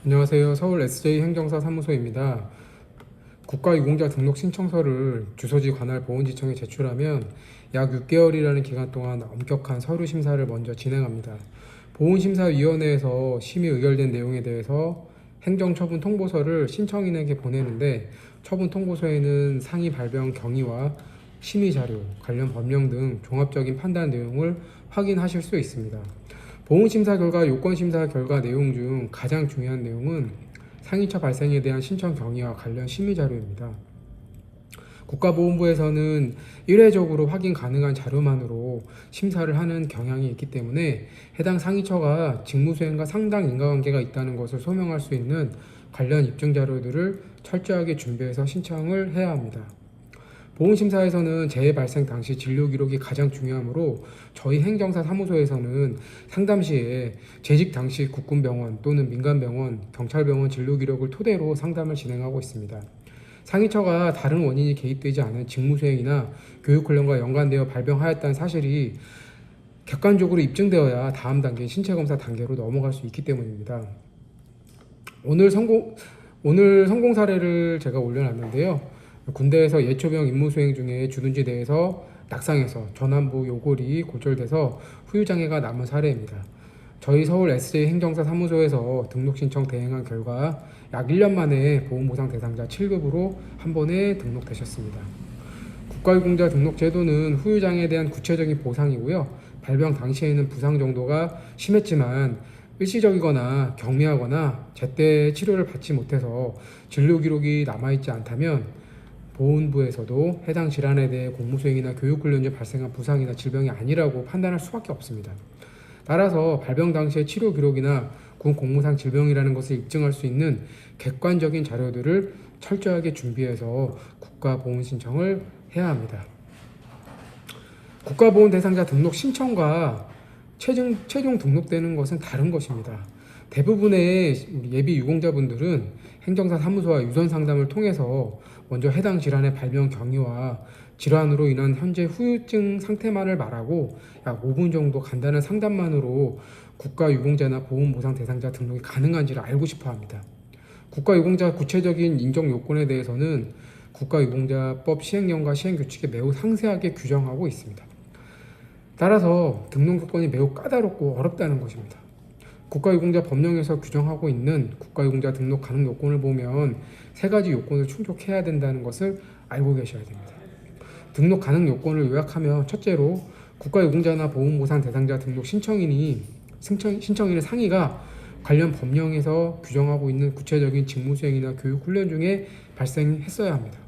안녕하세요. 서울 SJ 행정사 사무소입니다. 국가유공자 등록 신청서를 주소지 관할 보훈지청에 제출하면 약 6개월이라는 기간 동안 엄격한 서류 심사를 먼저 진행합니다. 보훈심사위원회에서 심의 의결된 내용에 대해서 행정처분 통보서를 신청인에게 보내는데, 처분 통보서에는 상위 발병 경위와 심의 자료, 관련 법령 등 종합적인 판단 내용을 확인하실 수 있습니다. 보훈심사 결과, 요건심사 결과 내용 중 가장 중요한 내용은 상위처 발생에 대한 신청 경위와 관련 심의 자료입니다. 국가보훈부에서는 일회적으로 확인 가능한 자료만으로 심사를 하는 경향이 있기 때문에 해당 상위처가 직무수행과 상당 인과관계가 있다는 것을 소명할 수 있는 관련 입증 자료들을 철저하게 준비해서 신청을 해야 합니다. 보훈심사에서는 재해 발생 당시 진료 기록이 가장 중요하므로 저희 행정사 사무소에서는 상담 시에 재직 당시 국군병원 또는 민간병원, 경찰병원 진료 기록을 토대로 상담을 진행하고 있습니다. 상위처가 다른 원인이 개입되지 않은 직무수행이나 교육훈련과 연관되어 발병하였다는 사실이 객관적으로 입증되어야 다음 단계인 신체검사 단계로 넘어갈 수 있기 때문입니다. 오늘 성공 사례를 제가 올려놨는데요. 군대에서 예초병 임무 수행 중에 주둔지대에서 낙상해서 전완부 요골이 골절돼서 후유장애가 남은 사례입니다. 저희 서울 SJ 행정사 사무소에서 등록 신청 대행한 결과 약 1년 만에 보훈보상 대상자 7급으로 한 번에 등록되셨습니다. 국가유공자 등록 제도는 후유장애에 대한 구체적인 보상이고요. 발병 당시에는 부상 정도가 심했지만 일시적이거나 경미하거나 제때 치료를 받지 못해서 진료 기록이 남아있지 않다면 보훈부에서도 해당 질환에 대해 공무수행이나 교육훈련 중 발생한 부상이나 질병이 아니라고 판단할 수밖에 없습니다. 따라서 발병 당시의 치료 기록이나 군 공무상 질병이라는 것을 입증할 수 있는 객관적인 자료들을 철저하게 준비해서 국가보훈 신청을 해야 합니다. 국가보훈 대상자 등록 신청과 최종 등록되는 것은 다른 것입니다. 대부분의 예비 유공자분들은 행정사 사무소와 유선 상담을 통해서 먼저 해당 질환의 발병 경위와 질환으로 인한 현재 후유증 상태만을 말하고 약 5분 정도 간단한 상담만으로 국가유공자나 보훈보상 대상자 등록이 가능한지를 알고 싶어 합니다. 국가유공자 구체적인 인정 요건에 대해서는 국가유공자법 시행령과 시행규칙에 매우 상세하게 규정하고 있습니다. 따라서 등록 요건이 매우 까다롭고 어렵다는 것입니다. 국가유공자 법령에서 규정하고 있는 국가유공자 등록 가능 요건을 보면 세 가지 요건을 충족해야 된다는 것을 알고 계셔야 됩니다. 등록 가능 요건을 요약하면, 첫째로 국가유공자나 보훈보상 대상자 등록 신청인의 상의가 관련 법령에서 규정하고 있는 구체적인 직무수행이나 교육훈련 중에 발생했어야 합니다.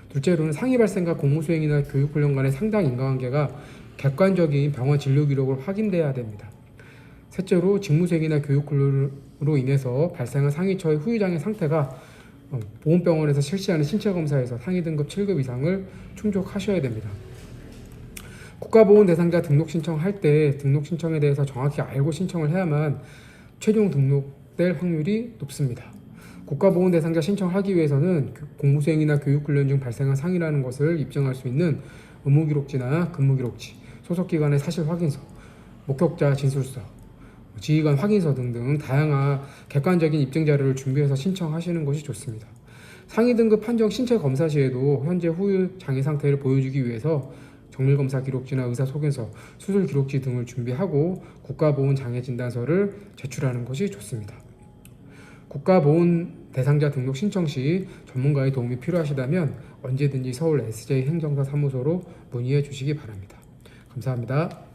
둘째로는 상위 발생과 공무수행이나 교육훈련 간의 상당 인과관계가 객관적인 병원 진료 기록으로 확인돼야 됩니다. 셋째로 직무수행이나 교육훈련으로 인해서 발생한 상위처의 후유장애 상태가 보훈병원에서 실시하는 신체검사에서 상위 등급 7급 이상을 충족하셔야 됩니다. 국가보훈 대상자 등록 신청할 때 등록 신청에 대해서 정확히 알고 신청을 해야만 최종 등록될 확률이 높습니다. 국가보훈 대상자 신청하기 위해서는 공무수행이나 교육훈련 중 발생한 상이라는 것을 입증할 수 있는 의무기록지나 근무기록지, 소속기관의 사실확인서, 목격자 진술서, 지휘관 확인서 등등 다양한 객관적인 입증 자료를 준비해서 신청하시는 것이 좋습니다. 상위 등급 판정 신체 검사 시에도 현재 후유 장애 상태를 보여주기 위해서 정밀검사 기록지나 의사소견서, 수술 기록지 등을 준비하고 국가보훈 장애 진단서를 제출하는 것이 좋습니다. 국가보훈 대상자 등록 신청 시 전문가의 도움이 필요하시다면 언제든지 서울 SJ 행정사 사무소로 문의해 주시기 바랍니다. 감사합니다.